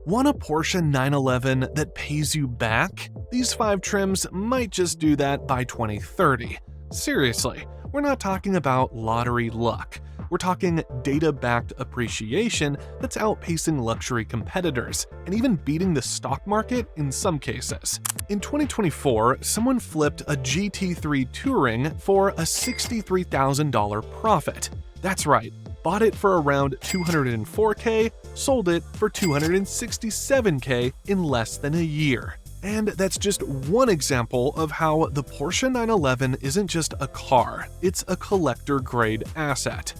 Want a Porsche 911 that pays you back? These 5 trims might just do that by 2030. Seriously, we're not talking about lottery luck. We're talking data-backed appreciation that's outpacing luxury competitors and even beating the stock market in some cases. In 2024, someone flipped a GT3 Touring for a $63,000 profit. That's right, bought it for around $204K, sold it for $267K in less than a year. And that's just one example of how the Porsche 911 isn't just a car, it's a collector-grade asset.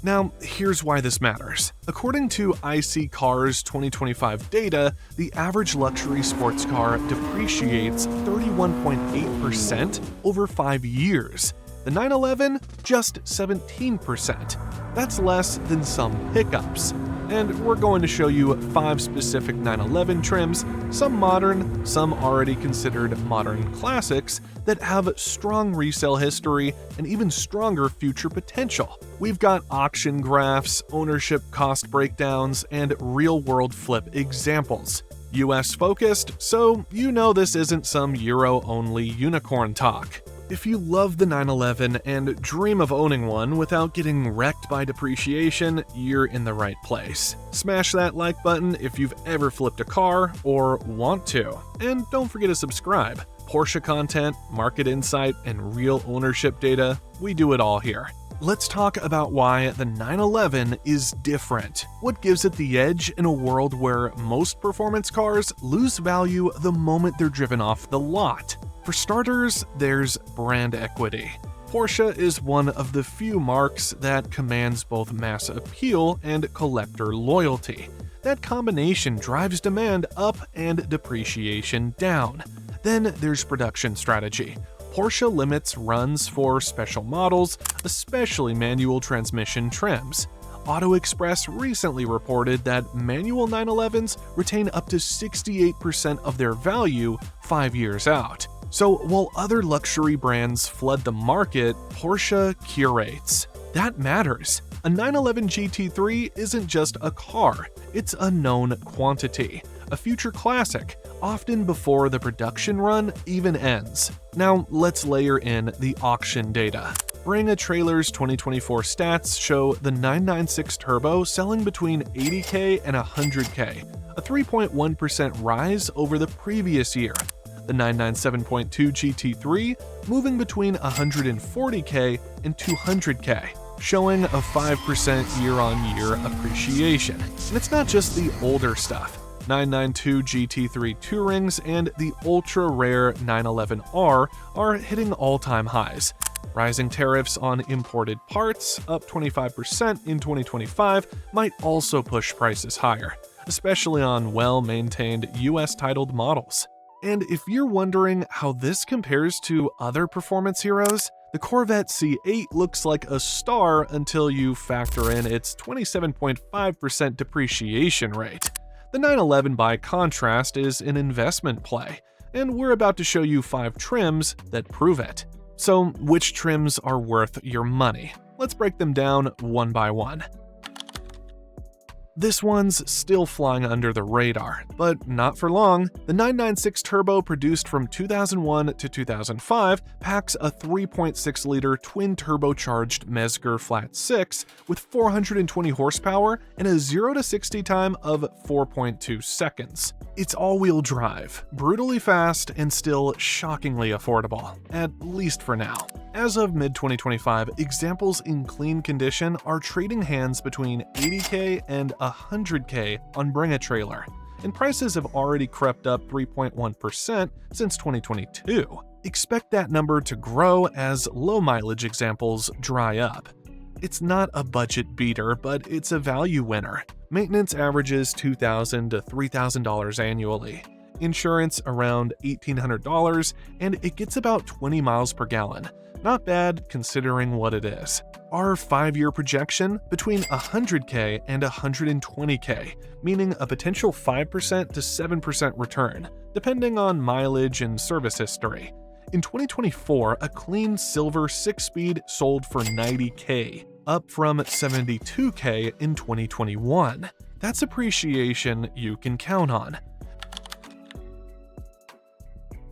Now, here's why this matters. According to IC Cars 2025 data, the average luxury sports car depreciates 31.8% over 5 years. The 911, just 17%. That's less than some pickups. And we're going to show you 5 specific 911 trims, some modern, some already considered modern classics, that have strong resale history and even stronger future potential. We've got auction graphs, ownership cost breakdowns, and real-world flip examples. US focused, so you know this isn't some Euro-only unicorn talk. If you love the 911 and dream of owning one without getting wrecked by depreciation, you're in the right place. Smash that like button if you've ever flipped a car or want to. And don't forget to subscribe. Porsche content, market insight, and real ownership data, we do it all here. Let's talk about why the 911 is different. What gives it the edge in a world where most performance cars lose value the moment they're driven off the lot? For starters, there's brand equity. Porsche is one of the few marques that commands both mass appeal and collector loyalty. That combination drives demand up and depreciation down. Then there's production strategy. Porsche limits runs for special models, especially manual transmission trims. Auto Express recently reported that manual 911s retain up to 68% of their value 5 years out. So while other luxury brands flood the market, Porsche curates. That matters. A 911 GT3 isn't just a car, it's a known quantity, a future classic, often before the production run even ends. Now let's layer in the auction data. Bring a Trailer's 2024 stats show the 996 Turbo selling between $80K and $100K, a 3.1% rise over the previous year. The 997.2 GT3 moving between $140K and $200K, showing a 5% year-on-year appreciation. And it's not just the older stuff. 992 GT3 Tourings and the ultra-rare 911R are hitting all-time highs. Rising tariffs on imported parts, up 25% in 2025, might also push prices higher, especially on well-maintained US-titled models. And if you're wondering how this compares to other performance heroes, the Corvette C8 looks like a star until you factor in its 27.5% depreciation rate. The 911, by contrast, is an investment play, and we're about to show you 5 trims that prove it. So, which trims are worth your money? Let's break them down one by one. This one's still flying under the radar, but not for long. The 996 Turbo, produced from 2001 to 2005, packs a 3.6-liter twin-turbocharged Mezger Flat 6 with 420 horsepower and a 0-60 time of 4.2 seconds. It's all-wheel drive, brutally fast, and still shockingly affordable, at least for now. As of mid-2025, examples in clean condition are trading hands between $80K and $100K on Bring a Trailer, and prices have already crept up 3.1% since 2022. Expect that number to grow as low-mileage examples dry up. It's not a budget beater, but it's a value winner. Maintenance averages $2,000 to $3,000 annually. Insurance around $1,800, and it gets about 20 miles per gallon. Not bad considering what it is. Our 5-year projection between $100K and $120K, meaning a potential 5% to 7% return, depending on mileage and service history. In 2024, a clean silver 6-speed sold for $90K, up from $72K in 2021. That's appreciation you can count on.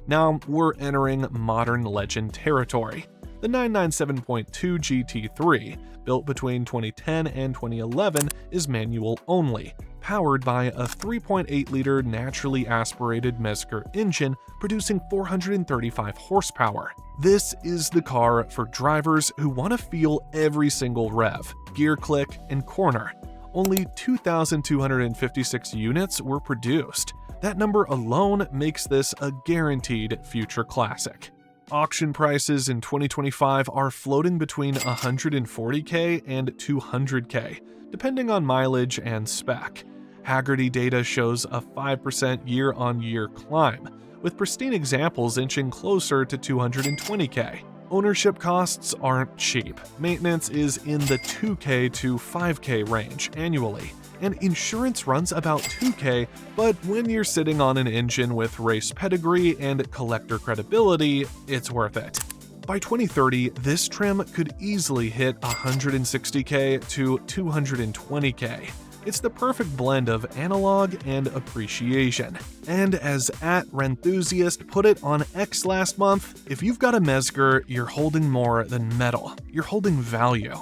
Now we're entering modern legend territory. The 997.2 GT3, built between 2010 and 2011, is manual only, powered by a 3.8-liter naturally aspirated Mezger engine producing 435 horsepower. This is the car for drivers who want to feel every single rev, gear click, and corner. Only 2,256 units were produced. That number alone makes this a guaranteed future classic. Auction prices in 2025 are floating between $140K and $200K, depending on mileage and spec. Haggerty data shows a 5% year-on-year climb, with pristine examples inching closer to $220K. Ownership costs aren't cheap. Maintenance is in the $2K to $5K range annually, and insurance runs about $2K, but when you're sitting on an engine with race pedigree and collector credibility, it's worth it. By 2030, this trim could easily hit $160K to $220K. It's the perfect blend of analog and appreciation. And as @Renthusiast put it on X last month, if you've got a Mezger, you're holding more than metal. You're holding value.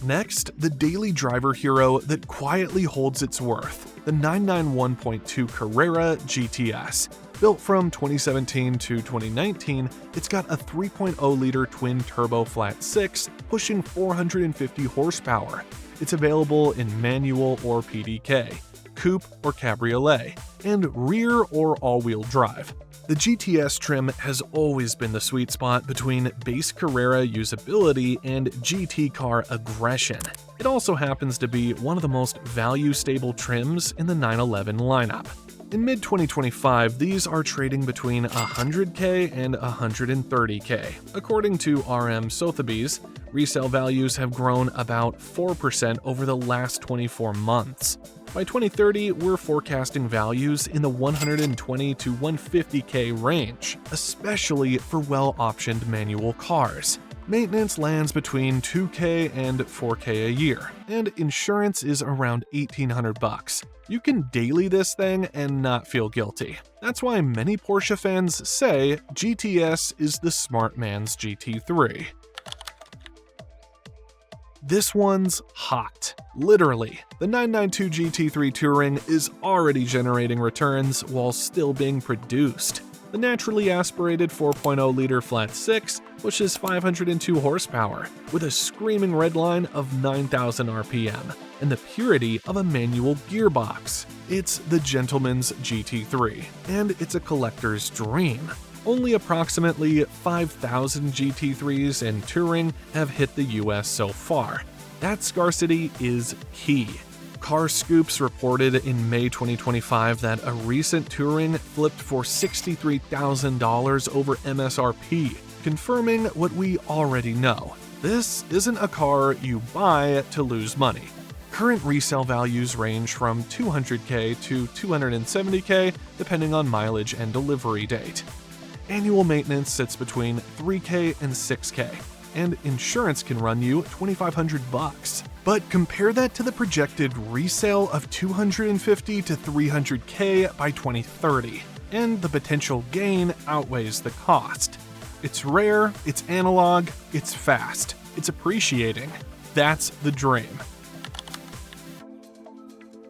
Next, the daily driver hero that quietly holds its worth, the 991.2 Carrera GTS. Built from 2017 to 2019, it's got a 3.0-liter twin-turbo flat-six, pushing 450 horsepower. It's available in manual or PDK, coupe or cabriolet, and rear or all-wheel drive. The GTS trim has always been the sweet spot between base Carrera usability and GT car aggression. It also happens to be one of the most value-stable trims in the 911 lineup. In mid-2025, these are trading between $100K and $130K. According to RM Sotheby's, resale values have grown about 4% over the last 24 months. By 2030, we're forecasting values in the $120 to $150K range, especially for well-optioned manual cars. Maintenance lands between $2K and $4K a year, and insurance is around $1,800. You can daily this thing and not feel guilty. That's why many Porsche fans say GTS is the smart man's GT3. This one's hot. Literally, the 992 GT3 Touring is already generating returns while still being produced. The naturally aspirated 4.0-liter flat-six pushes 502 horsepower with a screaming redline of 9,000 RPM and the purity of a manual gearbox. It's the gentleman's GT3, and it's a collector's dream. Only approximately 5,000 GT3s in Touring have hit the US so far. That scarcity is key. Car Scoops reported in May 2025 that a recent Touring flipped for $63,000 over MSRP, confirming what we already know. This isn't a car you buy to lose money. Current resale values range from $200K to $270K depending on mileage and delivery date. Annual maintenance sits between $3K and $6K, and insurance can run you $2,500. But compare that to the projected resale of $250 to $300K by 2030, and the potential gain outweighs the cost. It's rare, it's analog, it's fast, it's appreciating. That's the dream.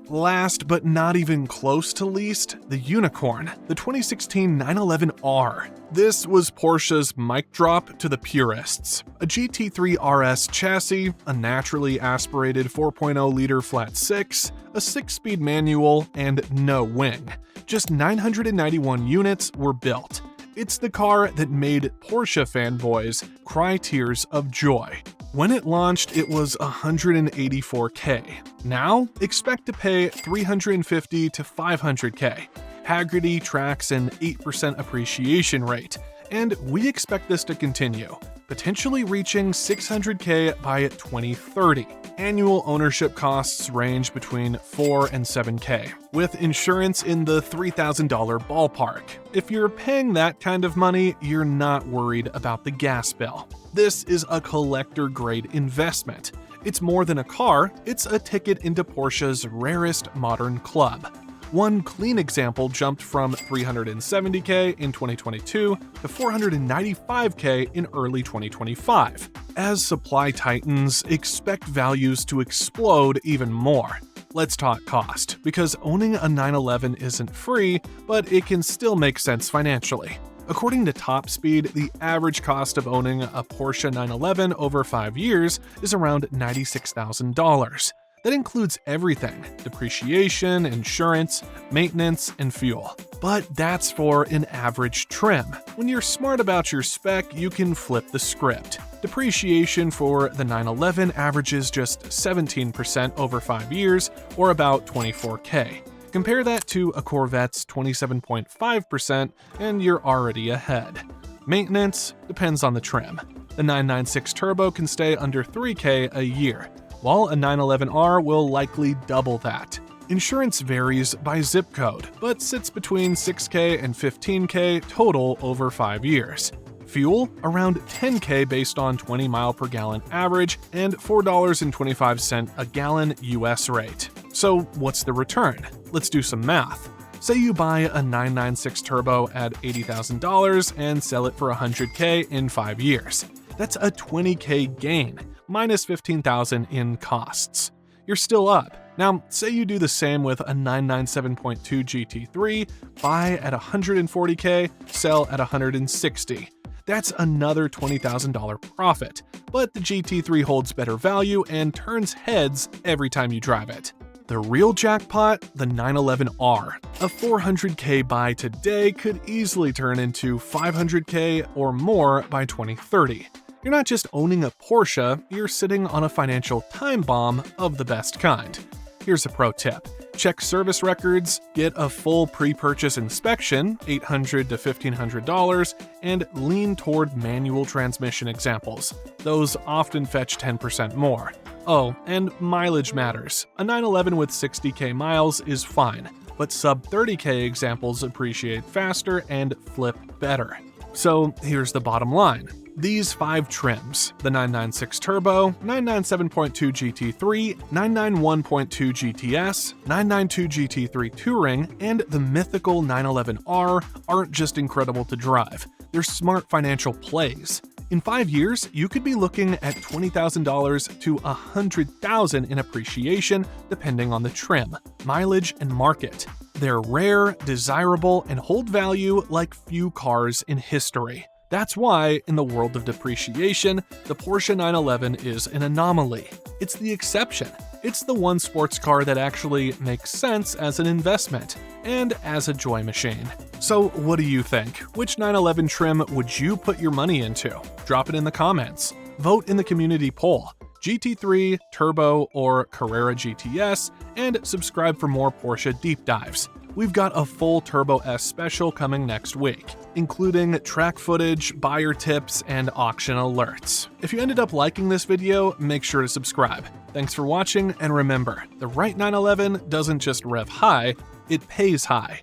Last but not even close to least, the unicorn, the 2016 911R. This was Porsche's mic drop to the purists. A GT3 RS chassis, a naturally aspirated 4.0-liter flat-six, a 6-speed manual, and no wing. Just 991 units were built. It's the car that made Porsche fanboys cry tears of joy. When it launched, it was $184K. Now, expect to pay $350 to $500K. Haggerty tracks an 8% appreciation rate, and we expect this to continue, potentially reaching $600K by 2030. Annual ownership costs range between $4 and $7K, with insurance in the $3,000 ballpark. If you're paying that kind of money, you're not worried about the gas bill. This is a collector-grade investment. It's more than a car, it's a ticket into Porsche's rarest modern club. One clean example jumped from $370K in 2022 to $495K in early 2025. As supply tightens, expect values to explode even more. Let's talk cost, because owning a 911 isn't free, but it can still make sense financially. According to Top Speed, the average cost of owning a Porsche 911 over 5 years is around $96,000. That includes everything: depreciation, insurance, maintenance, and fuel. But that's for an average trim. When you're smart about your spec, you can flip the script. Depreciation for the 911 averages just 17% over 5 years, or about $24K. Compare that to a Corvette's 27.5%, and you're already ahead. Maintenance depends on the trim. The 996 Turbo can stay under $3K a year, while a 911R will likely double that. Insurance varies by zip code, but sits between $6K and $15K total over 5 years. Fuel, around $10K based on 20 mile per gallon average and $4.25 a gallon US rate. So what's the return? Let's do some math. Say you buy a 996 Turbo at $80,000 and sell it for $100K in 5 years. That's a $20K gain, minus $15,000 in costs. You're still up. Now, say you do the same with a 997.2 GT3, buy at $140K, sell at $160. That's another $20,000 profit, but the GT3 holds better value and turns heads every time you drive it. The real jackpot, the 911R. A $400K buy today could easily turn into $500K or more by 2030. You're not just owning a Porsche, you're sitting on a financial time bomb of the best kind. Here's a pro tip. Check service records, get a full pre-purchase inspection, $800 to $1,500, and lean toward manual transmission examples. Those often fetch 10% more. Oh, and mileage matters. A 911 with 60K miles is fine, but sub 30K examples appreciate faster and flip better. So here's the bottom line. These 5 trims, the 996 Turbo, 997.2 GT3, 991.2 GTS, 992 GT3 Touring, and the mythical 911R aren't just incredible to drive, they're smart financial plays. In 5 years, you could be looking at $20,000 to $100,000 in appreciation depending on the trim, mileage, and market. They're rare, desirable, and hold value like few cars in history. That's why, in the world of depreciation, the Porsche 911 is an anomaly. It's the exception. It's the one sports car that actually makes sense as an investment and as a joy machine. So what do you think? Which 911 trim would you put your money into? Drop it in the comments. Vote in the community poll. GT3, Turbo, or Carrera GTS, and subscribe for more Porsche deep dives. We've got a full Turbo S special coming next week, including track footage, buyer tips, and auction alerts. If you ended up liking this video, make sure to subscribe. Thanks for watching, and remember, the right 911 doesn't just rev high, it pays high.